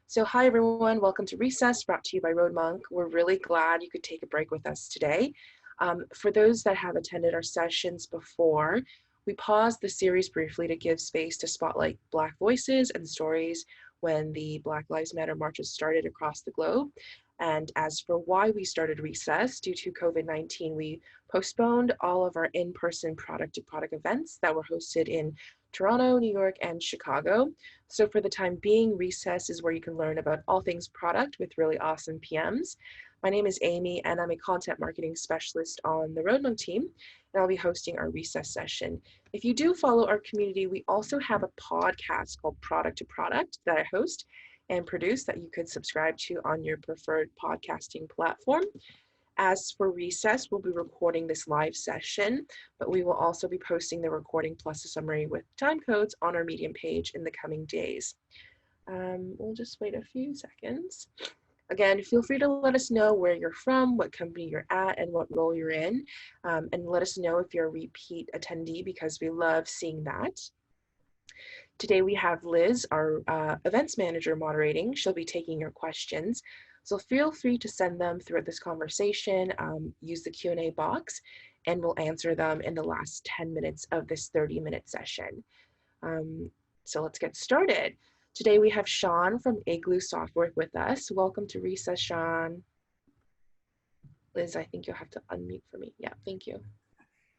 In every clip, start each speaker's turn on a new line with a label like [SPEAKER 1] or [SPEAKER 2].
[SPEAKER 1] So hi everyone, welcome to Recess, brought to you by Roadmunk. We're really glad you could take a break with us today. For those that have attended our sessions before, we paused the series briefly to give space to spotlight Black voices and stories when the Black Lives Matter marches started across the globe. And as for why we started Recess, due to COVID-19, we postponed all of our in-person product-to-product events that were hosted in Toronto, New York, and Chicago. So for the time being, Recess is where you can learn about all things product with really awesome PMs. My name is Amy, and I'm a content marketing specialist on the Roadmunk team, and I'll be hosting our Recess session. If you do follow our community, we also have a podcast called Product to Product that I host and produce that you could subscribe to on your preferred podcasting platform. As for Recess, we'll be recording this live session, but we will also be posting the recording plus a summary with time codes on our Medium page in the coming days. We'll just wait a few seconds. Again, feel free to let us know where you're from, what company you're at, and what role you're in. And let us know if you're a repeat attendee because we love seeing that. Today we have Liz, our events manager, moderating. She'll be taking your questions. So feel free to send them throughout this conversation, use the Q&A box, and we'll answer them in the last 10 minutes of this 30-minute session. So let's get started. Today we have Sean from Igloo Software with us. Welcome to Recess, Sean. Liz, I think you'll have to unmute for me. Yeah, thank you.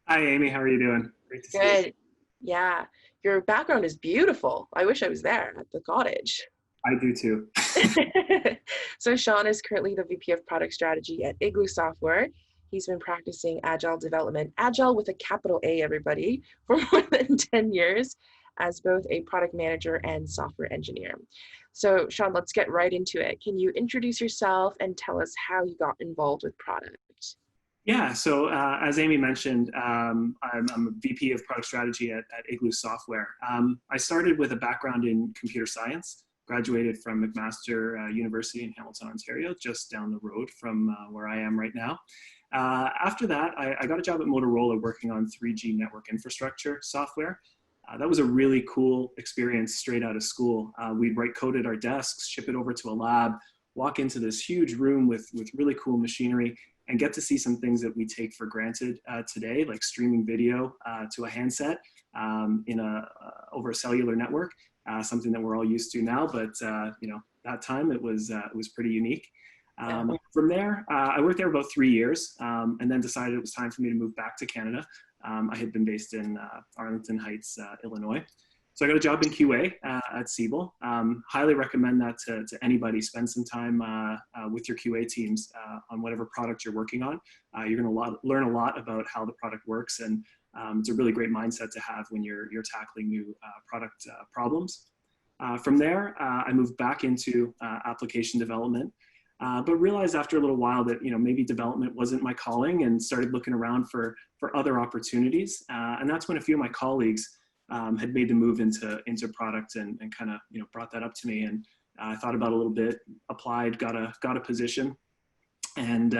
[SPEAKER 2] Hi, Amy. How are you doing? Great to see you.
[SPEAKER 1] Good. Yeah, your background is beautiful. I wish I was there at the cottage.
[SPEAKER 2] I do too.
[SPEAKER 1] So Sean is currently the VP of Product Strategy at Igloo Software. He's been practicing Agile development, Agile with a capital A, everybody, for more than 10 years as both a product manager and software engineer. So Sean, let's get right into it. Can you introduce yourself and tell us how you got involved with product?
[SPEAKER 2] Yeah, so as Amy mentioned, I'm a VP of Product Strategy at Igloo Software. I started with a background in computer science, graduated from McMaster University in Hamilton, Ontario, just down the road from where I am right now. After that, I got a job at Motorola working on 3G network infrastructure software. That was a really cool experience straight out of school. We'd write code at our desks, ship it over to a lab, walk into this huge room with really cool machinery, and get to see some things that we take for granted today, like streaming video to a handset over a cellular network, something that we're all used to now, but that time it was pretty unique. From there, I worked there about 3 years and then decided it was time for me to move back to Canada. I had been based in Arlington Heights, Illinois. So I got a job in QA at Siebel. Highly recommend that to anybody. Spend some time with your QA teams on whatever product you're working on. You're going to learn a lot about how the product works, and it's a really great mindset to have when you're tackling new product problems. From there, I moved back into application development, but realized after a little while that maybe development wasn't my calling, and started looking around for other opportunities. And that's when a few of my colleagues had made the move into product and kind of brought that up to me, and I thought about it a little bit, applied, got a position, and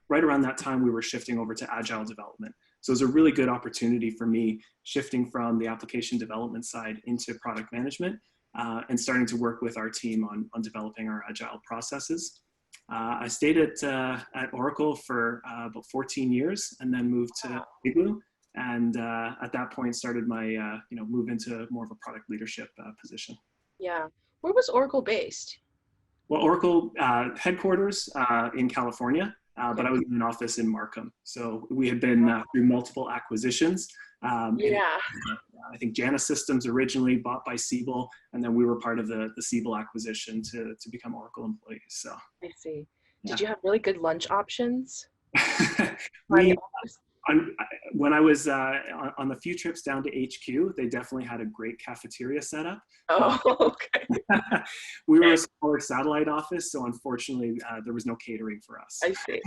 [SPEAKER 2] right around that time we were shifting over to agile development. So it was a really good opportunity for me, shifting from the application development side into product management and starting to work with our team on developing our agile processes. I stayed at Oracle for about 14 years and then moved to Igloo. And at that point started my move into more of a product leadership position.
[SPEAKER 1] Yeah. Where was Oracle based?
[SPEAKER 2] Well, Oracle headquarters in California, but I was in an office in Markham. So we had been through multiple acquisitions. I think Janus Systems originally bought by Siebel, and then we were part of the Siebel acquisition to become Oracle employees. So
[SPEAKER 1] I see. Did you have really good lunch options?
[SPEAKER 2] When I was on the few trips down to HQ, they definitely had a great cafeteria setup.
[SPEAKER 1] Oh, okay.
[SPEAKER 2] We were a smaller satellite office, so unfortunately there was no catering for us.
[SPEAKER 1] I see.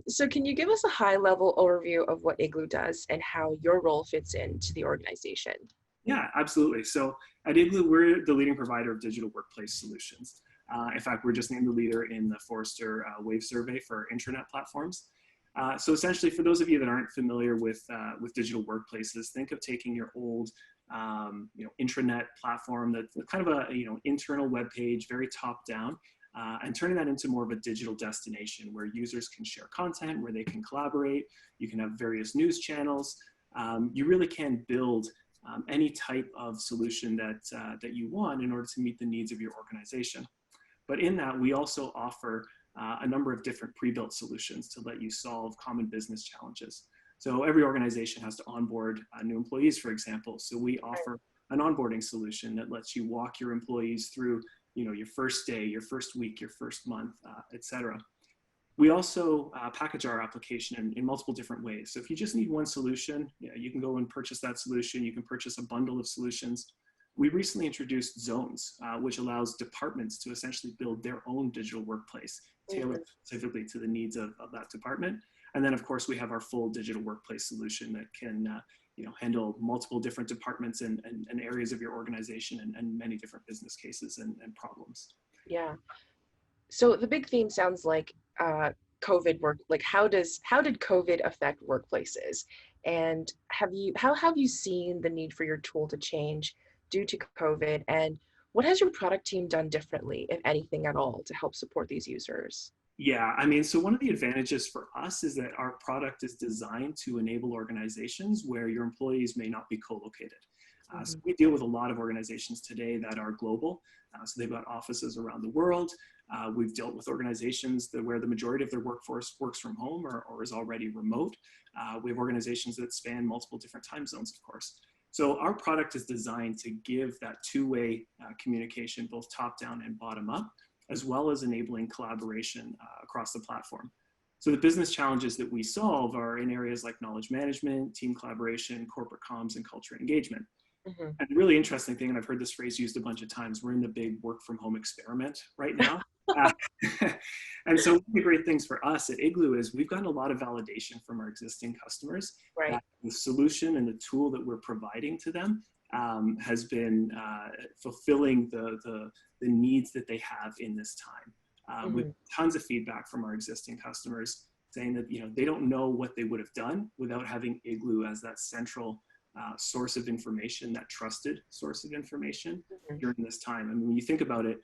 [SPEAKER 1] So can you give us a high-level overview of what Igloo does and how your role fits into the organization?
[SPEAKER 2] Yeah, absolutely. So at Igloo, we're the leading provider of digital workplace solutions. In fact, we're just named the leader in the Forrester Wave survey for intranet platforms. So essentially, for those of you that aren't familiar with digital workplaces, think of taking your old intranet platform that's kind of a internal web page, very top down, and turning that into more of a digital destination where users can share content, where they can collaborate. You can have various news channels. You really can build any type of solution that you want in order to meet the needs of your organization. But in that, we also offer a number of different pre-built solutions to let you solve common business challenges. So every organization has to onboard new employees, for example. So we offer an onboarding solution that lets you walk your employees through, your first day, your first week, your first month, et cetera. We also package our application in multiple different ways. So if you just need one solution, you can go and purchase that solution. You can purchase a bundle of solutions. We recently introduced zones, which allows departments to essentially build their own digital workplace, tailored specifically to the needs of that department. And then, of course, we have our full digital workplace solution that can handle multiple different departments and areas of your organization and many different business cases and problems.
[SPEAKER 1] Yeah. So the big theme sounds like COVID work. Like, how did COVID affect workplaces? And how have you seen the need for your tool to change due to COVID? And what has your product team done differently, if anything at all, to help support these users?
[SPEAKER 2] Yeah, so one of the advantages for us is that our product is designed to enable organizations where your employees may not be co-located. So we deal with a lot of organizations today that are global. So they've got offices around the world. We've dealt with organizations where the majority of their workforce works from home or is already remote. We have organizations that span multiple different time zones, of course. So our product is designed to give that two-way communication, both top-down and bottom-up, as well as enabling collaboration across the platform. So the business challenges that we solve are in areas like knowledge management, team collaboration, corporate comms, and culture engagement. And the really interesting thing, and I've heard this phrase used a bunch of times, we're in the big work from home experiment right now. And so one of the great things for us at Igloo is we've gotten a lot of validation from our existing customers that the solution and the tool that we're providing to them has been fulfilling the needs that they have in this time. With tons of feedback from our existing customers saying that they don't know what they would have done without having Igloo as that central source of information, that trusted source of information during this time. When you think about it,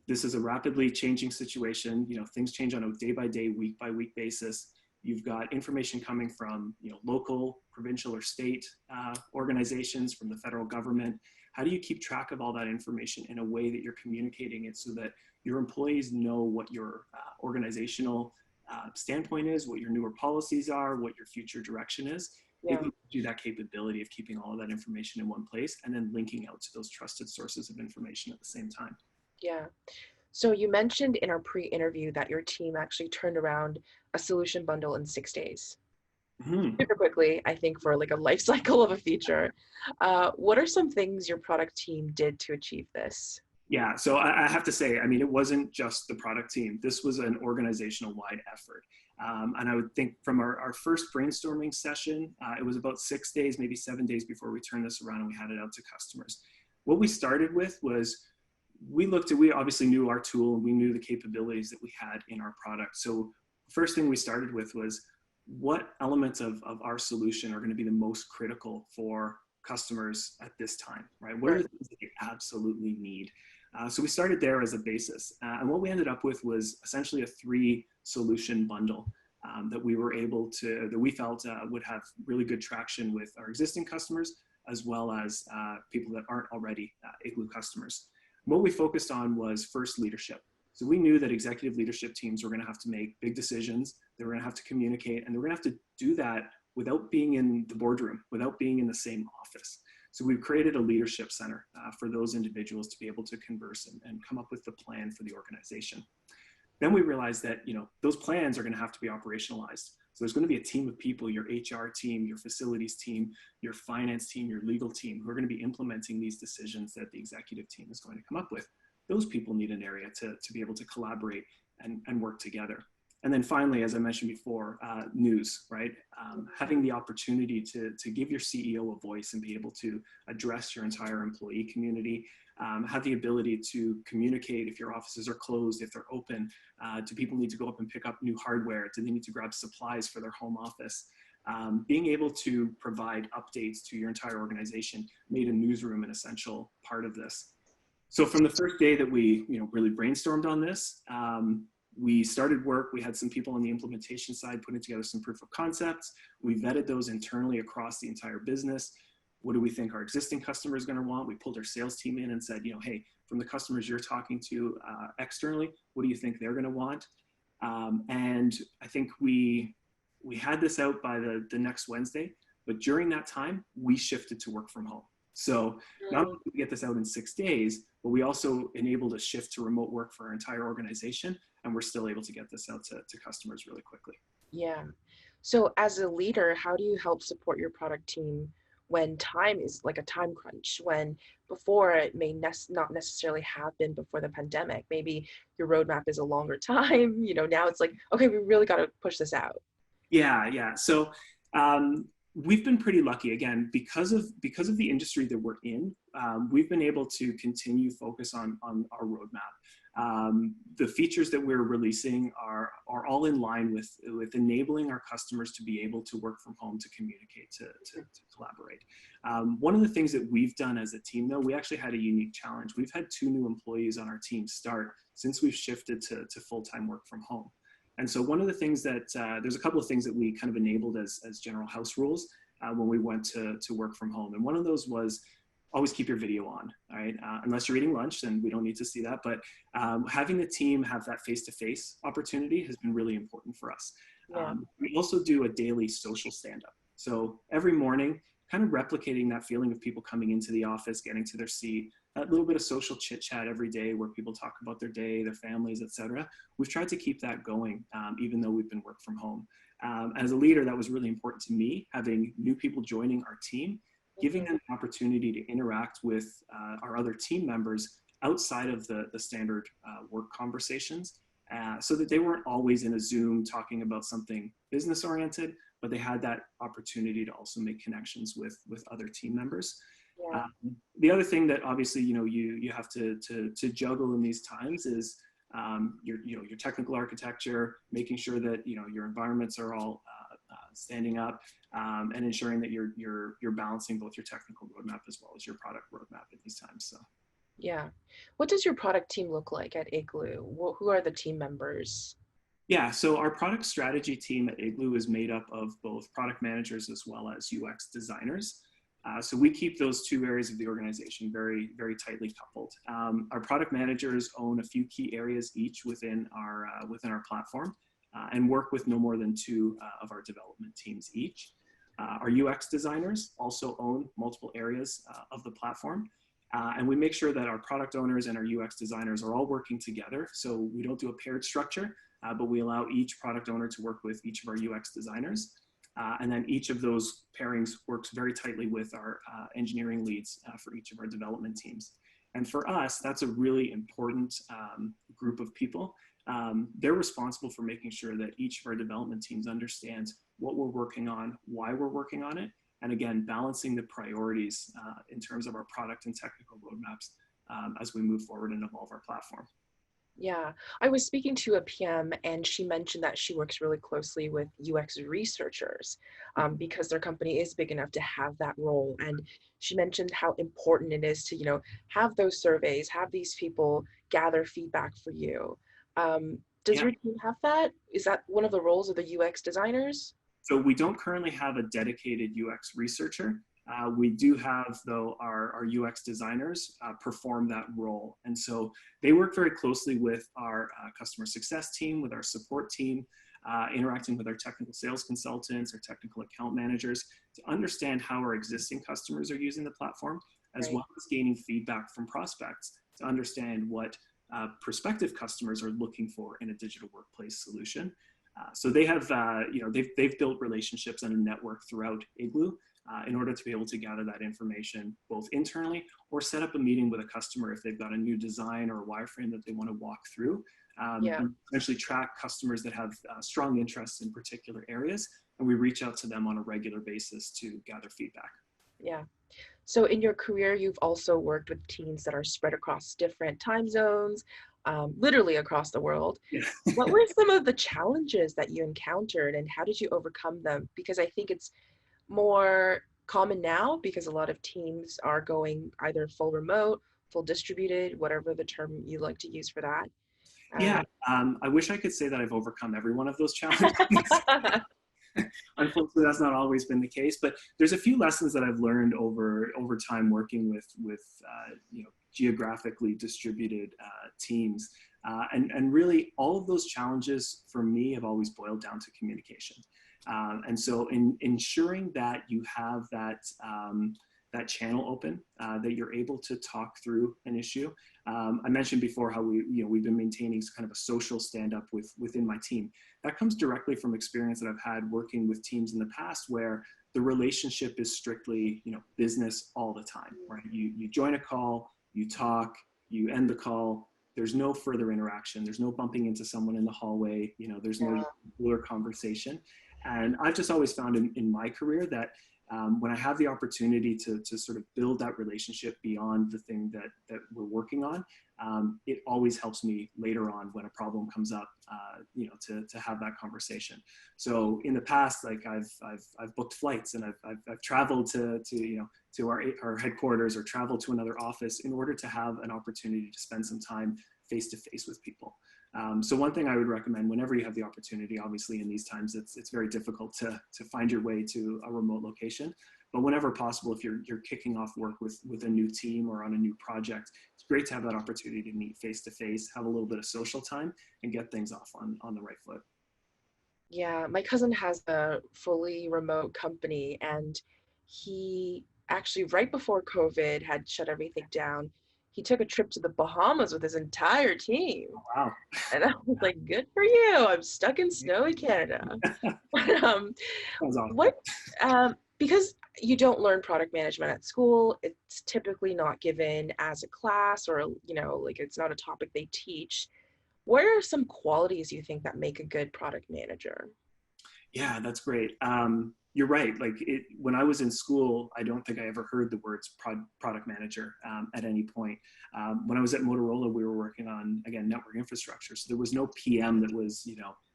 [SPEAKER 2] this is a rapidly changing situation. Things change on a day-by-day, week-by-week basis. You've got information coming from local, provincial, or state organizations, from the federal government. How do you keep track of all that information in a way that you're communicating it so that your employees know what your organizational standpoint is, what your newer policies are, what your future direction is? It gives you that capability of keeping all of that information in one place and then linking out to those trusted sources of information at the same time.
[SPEAKER 1] Yeah. So you mentioned in our pre-interview that your team actually turned around a solution bundle in 6 days. Super quickly, I think, for like a life cycle of a feature. What are some things your product team did to achieve this?
[SPEAKER 2] Yeah, so I have to say, it wasn't just the product team. This was an organizational-wide effort. And I would think from our first brainstorming session, it was about 6 days, maybe 7 days before we turned this around and we had it out to customers. What we started with was we obviously knew our tool and we knew the capabilities that we had in our product. So first thing we started with was what elements of our solution are going to be the most critical for customers at this time, right? What are the things that they absolutely need? So we started there as a basis. And what we ended up with was essentially a 3-solution bundle that we felt would have really good traction with our existing customers, as well as people that aren't already Igloo customers. What we focused on was first leadership. So we knew that executive leadership teams were going to have to make big decisions. They were going to have to communicate, and they were going to have to do that without being in the boardroom, without being in the same office. So we've created a leadership center for those individuals to be able to converse and come up with the plan for the organization. Then we realized that those plans are going to have to be operationalized. So there's going to be a team of people, your HR team, your facilities team, your finance team, your legal team, who are going to be implementing these decisions that the executive team is going to come up with. Those people need an area to be able to collaborate and work together. And then finally, as I mentioned before, news, right? Having the opportunity to give your CEO a voice and be able to address your entire employee community, have the ability to communicate if your offices are closed, if they're open, do people need to go up and pick up new hardware? Do they need to grab supplies for their home office? being able to provide updates to your entire organization made a newsroom an essential part of this. So from the first day that we really brainstormed on this, we started work. We had some people on the implementation side putting together some proof of concepts. We vetted those internally across the entire business. What do we think our existing customers are going to want? We pulled our sales team in and said, hey, from the customers you're talking to externally, what do you think they're going to want? And I think we had this out by the next Wednesday, but during that time, we shifted to work from home. So not only did we get this out in 6 days, but we also enabled a shift to remote work for our entire organization, and we're still able to get this out to customers really quickly.
[SPEAKER 1] Yeah. So as a leader, how do you help support your product team when time is like a time crunch, when before it may not necessarily have been before the pandemic? Maybe your roadmap is a longer time, now it's like, okay, we really got to push this out.
[SPEAKER 2] Yeah. So we've been pretty lucky, again, because of the industry that we're in. We've been able to continue focus on our roadmap. The features that we're releasing are all in line with enabling our customers to be able to work from home, to communicate, to collaborate. One of the things that we've done as a team, though, we actually had a unique challenge. We've had 2 new employees on our team start since we've shifted to full-time work from home. And so one of the things that, there's a couple of things that we kind of enabled as general house rules when we went to work from home. And one of those was always keep your video on, all right? Unless you're eating lunch, then we don't need to see that. But having the team have that face-to-face opportunity has been really important for us.
[SPEAKER 1] Yeah.
[SPEAKER 2] We also do a daily social stand-up. So every morning, kind of replicating that feeling of people coming into the office, getting to their seat, that little bit of social chit chat every day where people talk about their day, their families, etc. We've tried to keep that going, even though we've been work from home. As a leader, that was really important to me, having new people joining our team, giving them an opportunity to interact with our other team members outside of the standard work conversations, so that they weren't always in a Zoom talking about something business oriented, but they had that opportunity to also make connections with other team members.
[SPEAKER 1] Yeah.
[SPEAKER 2] The other thing that obviously you have to juggle in these times is your technical architecture, making sure that your environments are all standing up, and ensuring that you're balancing both your technical roadmap as well as your product roadmap at these times. So.
[SPEAKER 1] Yeah. What does your product team look like at Igloo? Who are the team members?
[SPEAKER 2] Yeah, so our product strategy team at Igloo is made up of both product managers as well as UX designers. So we keep those 2 areas of the organization very, very tightly coupled. Our product managers own a few key areas each within our platform, and work with no more than 2 of our development teams each. Our UX designers also own multiple areas of the platform. And we make sure that our product owners and our UX designers are all working together. So we don't do a paired structure, but we allow each product owner to work with each of our UX designers. And then each of those pairings works very tightly with our engineering leads for each of our development teams. And for us, that's a really important group of people. They're responsible for making sure that each of our development teams understands what we're working on, why we're working on it, and again, balancing the priorities in terms of our product and technical roadmaps as we move forward and evolve our platform.
[SPEAKER 1] Yeah, I was speaking to a PM and she mentioned that she works really closely with UX researchers because their company is big enough to have that role. And she mentioned how important it is to, have those surveys, have these people gather feedback for you. Does your team have that? Is that one of the roles of the UX designers?
[SPEAKER 2] So we don't currently have a dedicated UX researcher. We do have, though, our UX designers perform that role. And so they work very closely with our customer success team, with our support team, interacting with our technical sales consultants, our technical account managers, to understand how our existing customers are using the platform, as well as gaining feedback from prospects to understand what prospective customers are looking for in a digital workplace solution. So they have, they've built relationships and a network throughout Igloo in order to be able to gather that information both internally or set up a meeting with a customer if they've got a new design or a wireframe that they want to walk through, and essentially track customers that have strong interests in particular areas. And we reach out to them on a regular basis to gather feedback.
[SPEAKER 1] Yeah. So in your career, you've also worked with teams that are spread across different time zones, literally across the world.
[SPEAKER 2] Yeah.
[SPEAKER 1] What were some of the challenges that you encountered and how did you overcome them? Because I think it's more common now because a lot of teams are going either full remote, full distributed, whatever the term you like to use for that.
[SPEAKER 2] Yeah,
[SPEAKER 1] Um,
[SPEAKER 2] I wish I could say that I've overcome every one of those challenges. Unfortunately, that's not always been the case. But there's a few lessons that I've learned over time working with geographically distributed teams, and really all of those challenges for me have always boiled down to communication. And so, in ensuring that you have that channel open, that you're able to talk through an issue. I mentioned before how we've been maintaining kind of a social stand-up within my team. That comes directly from experience that I've had working with teams in the past where the relationship is strictly business all the time, right? You join a call, you talk, you end the call. There's no further interaction. There's no bumping into someone in the hallway. There's no cooler conversation. And I've just always found in my career that when I have the opportunity to sort of build that relationship beyond the thing that we're working on, it always helps me later on when a problem comes up, to have that conversation. So in the past, like I've booked flights and I've traveled to our headquarters or traveled to another office in order to have an opportunity to spend some time face to face with people. So one thing I would recommend whenever you have the opportunity, obviously in these times, it's very difficult to find your way to a remote location, but whenever possible, if you're kicking off work with a new team or on a new project, it's great to have that opportunity to meet face to face, have a little bit of social time and get things off on the right foot.
[SPEAKER 1] Yeah, my cousin has a fully remote company, and he actually, right before COVID had shut everything down, he took a trip to the Bahamas with his entire team.
[SPEAKER 2] Wow.
[SPEAKER 1] And I was like, good for you. I'm stuck in snowy Canada. um,
[SPEAKER 2] Sounds awesome.
[SPEAKER 1] what, because you don't learn product management at school, it's typically not given as a class or, like it's not a topic they teach. What are some qualities you think that make a good product manager?
[SPEAKER 2] Yeah, that's great. You're right. Like when I was in school, I don't think I ever heard the words product manager at any point. When I was at Motorola, we were working on, again, network infrastructure. So there was no PM that was,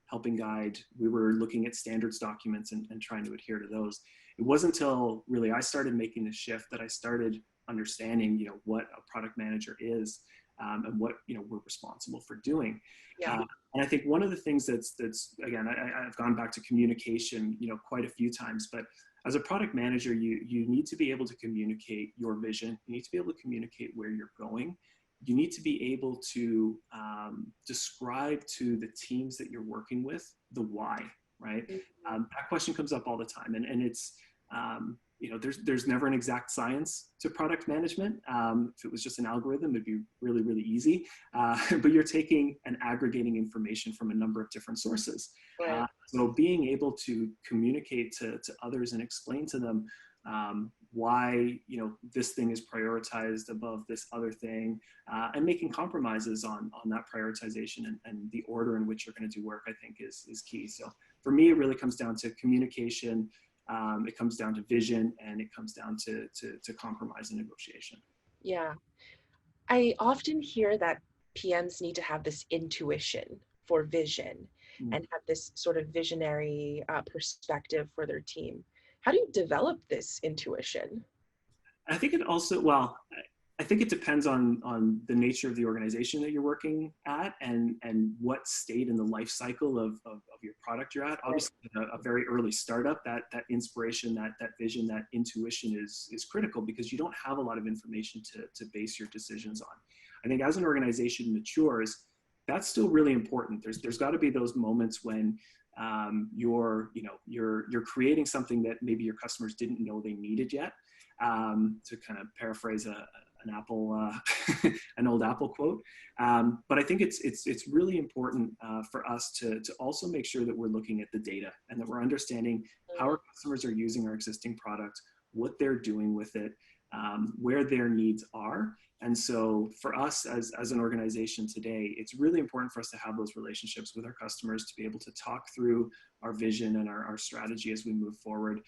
[SPEAKER 2] helping guide. We were looking at standards documents and trying to adhere to those. It wasn't until really I started making the shift that I started understanding, what a product manager is, and what, we're responsible for doing.
[SPEAKER 1] Yeah.
[SPEAKER 2] And I think one of the things that's again, I've gone back to communication, quite a few times, but as a product manager, you need to be able to communicate your vision. You need to be able to communicate where you're going. You need to be able to describe to the teams that you're working with the why, right? That question comes up all the time, and it's there's never an exact science to product management. If it was just an algorithm, it'd be really, really easy. But you're taking and aggregating information from a number of different sources.
[SPEAKER 1] Right.
[SPEAKER 2] So being able to communicate to others and explain to them why this thing is prioritized above this other thing, and making compromises on that prioritization and the order in which you're going to do work, I think is key. So for me, it really comes down to communication. It comes down to vision, and it comes down to compromise and negotiation.
[SPEAKER 1] Yeah. I often hear that PMs need to have this intuition for vision
[SPEAKER 2] Mm.
[SPEAKER 1] and have this sort of visionary perspective for their team. How do you develop this intuition?
[SPEAKER 2] I think it also, well, I think it depends on the nature of the organization that you're working at and what state in the life cycle of your product you're at. Obviously, a very early startup, that inspiration, that vision, that intuition is critical because you don't have a lot of information to base your decisions on. I think as an organization matures, that's still really important. There's got to be those moments when you're creating something that maybe your customers didn't know they needed yet. To kind of paraphrase an old Apple quote. But I think it's really important for us to also make sure that we're looking at the data and that we're understanding how our customers are using our existing product, what they're doing with it, where their needs are. And so for us as an organization today, it's really important for us to have those relationships with our customers to be able to talk through our vision and our strategy as we move forward.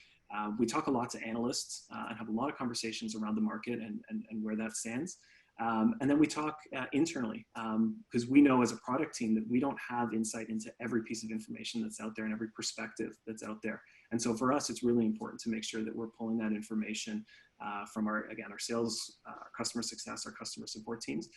[SPEAKER 2] We talk a lot to analysts and have a lot of conversations around the market and where that stands. And then we talk internally because we know as a product team that we don't have insight into every piece of information that's out there and every perspective that's out there. And so for us, it's really important to make sure that we're pulling that information from our sales, our customer success, our customer support teams.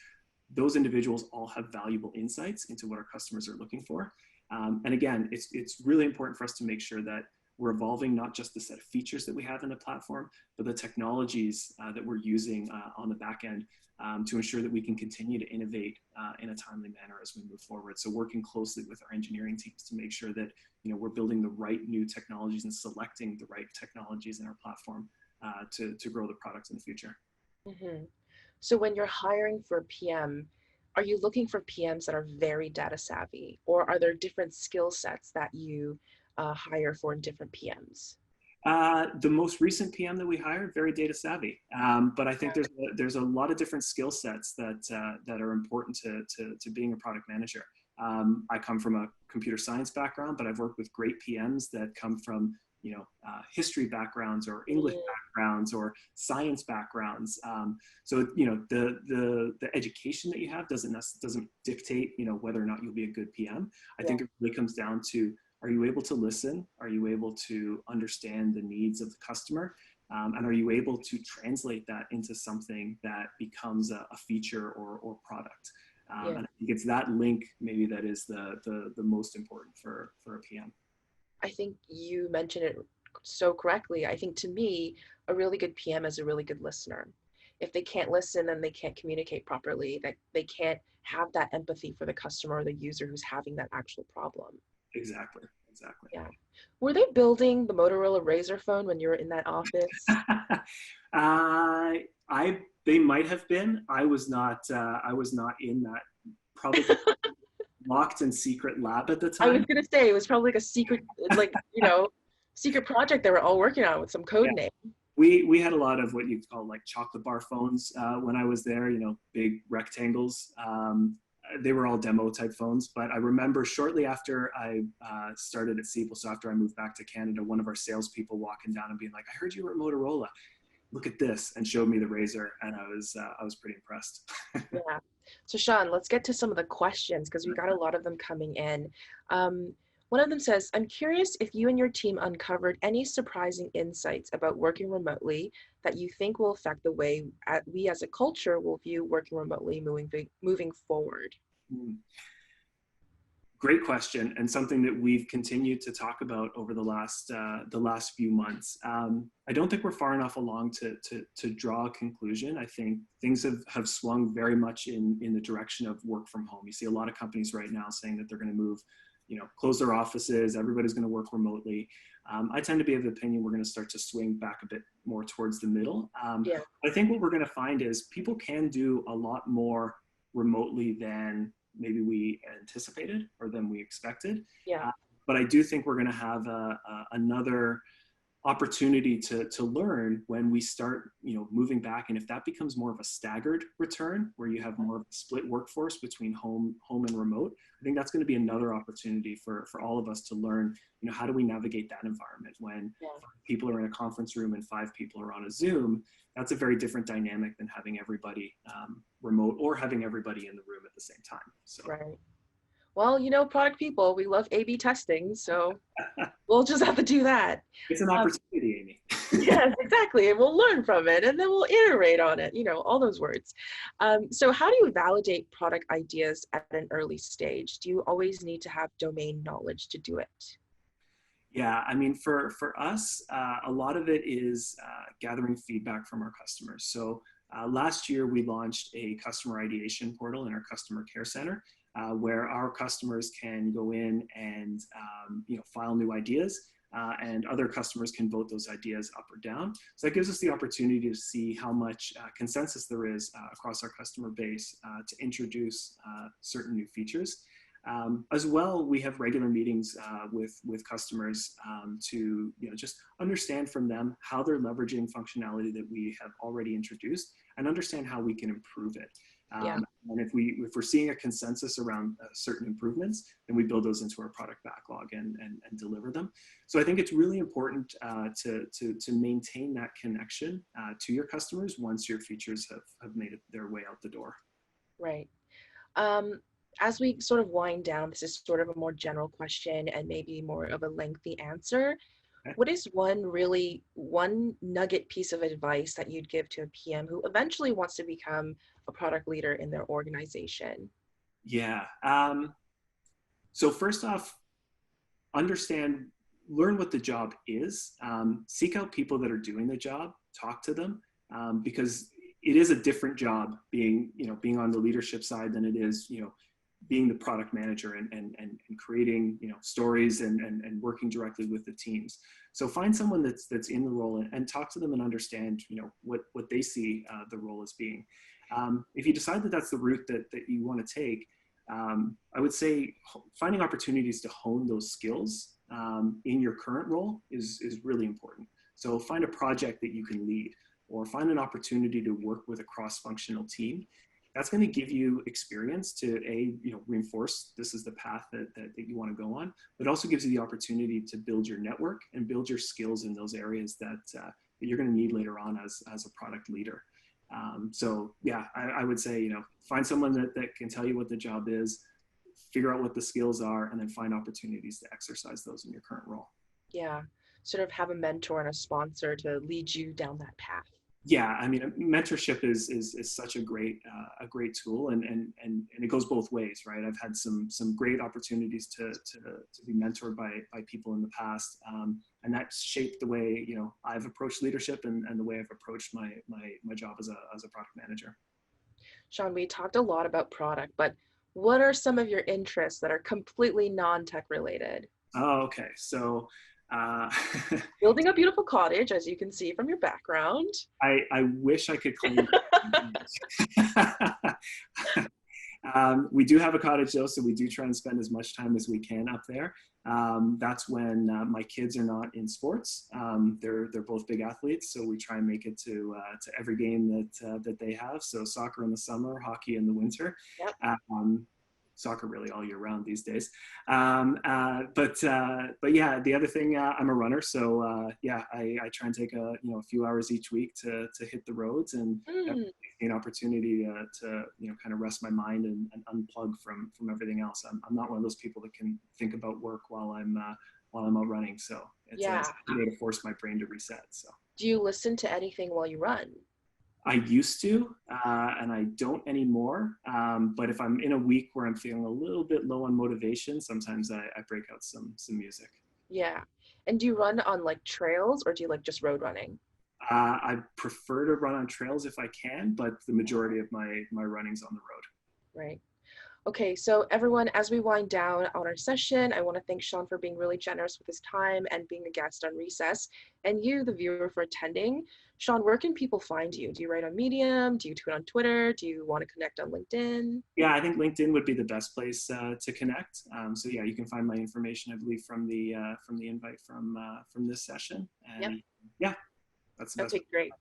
[SPEAKER 2] Those individuals all have valuable insights into what our customers are looking for. And again, it's really important for us to make sure that we're evolving not just the set of features that we have in the platform, but the technologies that we're using on the back end to ensure that we can continue to innovate in a timely manner as we move forward. So working closely with our engineering teams to make sure that we're building the right new technologies and selecting the right technologies in our platform to grow the products in the future.
[SPEAKER 1] Mm-hmm. So when you're hiring for a PM, are you looking for PMs that are very data savvy, or are there different skill sets that you hire for in different PMs?
[SPEAKER 2] The most recent PM that we hired, very data savvy, but I think there's a lot of different skill sets that are important to being a product manager. I come from a computer science background, but I've worked with great PMs that come from history backgrounds or English backgrounds or science backgrounds. So the education that you have doesn't dictate whether or not you'll be a good PM. I think it really comes down to, are you able to listen? Are you able to understand the needs of the customer? And are you able to translate that into something that becomes a feature or product? And I think it's that link maybe that is the most important for a PM.
[SPEAKER 1] I think you mentioned it so correctly. I think to me, a really good PM is a really good listener. If they can't listen, then they can't communicate properly, that they can't have that empathy for the customer or the user who's having that actual problem.
[SPEAKER 2] Exactly.
[SPEAKER 1] Yeah. Were they building the Motorola Razr phone when you were in that office?
[SPEAKER 2] They might have been. I was not in that probably locked and secret lab at the time.
[SPEAKER 1] I was gonna say it was probably like a secret, secret project they were all working on with some code name.
[SPEAKER 2] We had a lot of what you call like chocolate bar phones when I was there. Big rectangles. They were all demo type phones, but I remember shortly after I started at Siebel, so after I moved back to Canada, one of our salespeople walking down and being like, "I heard you were at Motorola. Look at this," and showed me the Razr, and I was pretty impressed.
[SPEAKER 1] Yeah. So Sean, let's get to some of the questions because we got a lot of them coming in. One of them says, "I'm curious if you and your team uncovered any surprising insights about working remotely that you think will affect the way we as a culture will view working remotely moving forward."
[SPEAKER 2] Great question, and something that we've continued to talk about over the last few months. I don't think we're far enough along to draw a conclusion. I think things have swung very much in the direction of work from home. You see a lot of companies right now saying that they're going to move, close their offices. Everybody's going to work remotely. I tend to be of the opinion we're going to start to swing back a bit more towards the middle. I think what we're going to find is people can do a lot more remotely than maybe we anticipated or than we expected. But I do think we're going to have another opportunity to learn when we start moving back, and if that becomes more of a staggered return where you have more of a split workforce between home and remote, I think that's going to be another opportunity for all of us to learn how do we navigate that environment when people are in a conference room and 5 people are on a Zoom. That's a very different dynamic than having everybody remote or having everybody in the room at the same time. So
[SPEAKER 1] well, product people, we love A/B testing, so we'll just have to do that.
[SPEAKER 2] It's an opportunity, Amy.
[SPEAKER 1] Yes, exactly. And we'll learn from it and then we'll iterate on it, all those words. So how do you validate product ideas at an early stage? Do you always need to have domain knowledge to do it?
[SPEAKER 2] Yeah, I mean, for us, a lot of it is gathering feedback from our customers. So last year, we launched a customer ideation portal in our customer care center, where our customers can go in and file new ideas, and other customers can vote those ideas up or down. So that gives us the opportunity to see how much consensus there is across our customer base to introduce certain new features. As well, we have regular meetings with customers to just understand from them how they're leveraging functionality that we have already introduced and understand how we can improve it.
[SPEAKER 1] Yeah.
[SPEAKER 2] And if we're seeing a consensus around certain improvements, then we build those into our product backlog and deliver them. So I think it's really important to maintain that connection to your customers once your features have made it their way out the door.
[SPEAKER 1] Right. Um, as we sort of wind down, this is sort of a more general question and maybe more of a lengthy answer.
[SPEAKER 2] Okay?
[SPEAKER 1] What is one nugget piece of advice that you'd give to a PM who eventually wants to become a product leader in their organization?
[SPEAKER 2] Yeah. So first off, learn what the job is. Seek out people that are doing the job, talk to them, because it is a different job being on the leadership side than it is, being the product manager and creating, stories and working directly with the teams. So find someone that's in the role and talk to them and understand, what they see the role as being. If you decide that that's the route that you want to take, I would say finding opportunities to hone those skills in your current role is really important. So find a project that you can lead, or find an opportunity to work with a cross-functional team. That's going to give you experience to reinforce this is the path that you want to go on, but also gives you the opportunity to build your network and build your skills in those areas that you're going to need later on as a product leader. So yeah, I would say, find someone that can tell you what the job is, figure out what the skills are, and then find opportunities to exercise those in your current role.
[SPEAKER 1] Yeah, sort of have a mentor and a sponsor to lead you down that path.
[SPEAKER 2] Yeah, I mean, mentorship is such a great tool, and it goes both ways, right? I've had some great opportunities to be mentored by people in the past, and that shaped the way I've approached leadership and the way I've approached my job as a product manager.
[SPEAKER 1] Sean, we talked a lot about product, but what are some of your interests that are completely non-tech related?
[SPEAKER 2] Oh, okay. So uh,
[SPEAKER 1] Building a beautiful cottage, as you can see from your background.
[SPEAKER 2] I wish I could claim. We do have a cottage though, so we do try and spend as much time as we can up there. That's when my kids are not in sports. They're both big athletes, so we try and make it to every game that they have. So soccer in the summer, hockey in the winter.
[SPEAKER 1] Yep.
[SPEAKER 2] Soccer really all year round these days. But yeah, the other thing, I'm a runner, so yeah, I try and take a few hours each week to hit the roads, and an opportunity to kind of rest my mind and unplug from everything else. I'm not one of those people that can think about work while I'm out running, so it's a way to force my brain to reset. So
[SPEAKER 1] do you listen to anything while you run?
[SPEAKER 2] I used to, and I don't anymore. But if I'm in a week where I'm feeling a little bit low on motivation, sometimes I break out some music.
[SPEAKER 1] Yeah. And do you run on like trails, or do you like just road running?
[SPEAKER 2] I prefer to run on trails if I can, but the majority of my running's on the road.
[SPEAKER 1] Right. Okay, so everyone, as we wind down on our session, I want to thank Sean for being really generous with his time and being a guest on Recess, and you, the viewer, for attending. Sean, where can people find you? Do you write on Medium? Do you tweet on Twitter? Do you want to connect on LinkedIn?
[SPEAKER 2] Yeah, I think LinkedIn would be the best place to connect. So yeah, you can find my information, I believe, from the invite from this session. And yeah, that's the best.
[SPEAKER 1] Okay, great.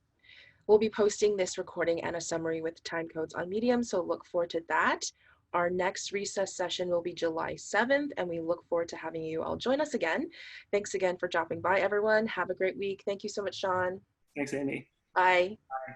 [SPEAKER 1] We'll be posting this recording and a summary with time codes on Medium, so look forward to that. Our next Recess session will be July 7th, and we look forward to having you all join us again. Thanks again for dropping by, everyone. Have a great week. Thank you so much, Sean.
[SPEAKER 2] Thanks, Amy.
[SPEAKER 1] Bye.
[SPEAKER 2] Bye.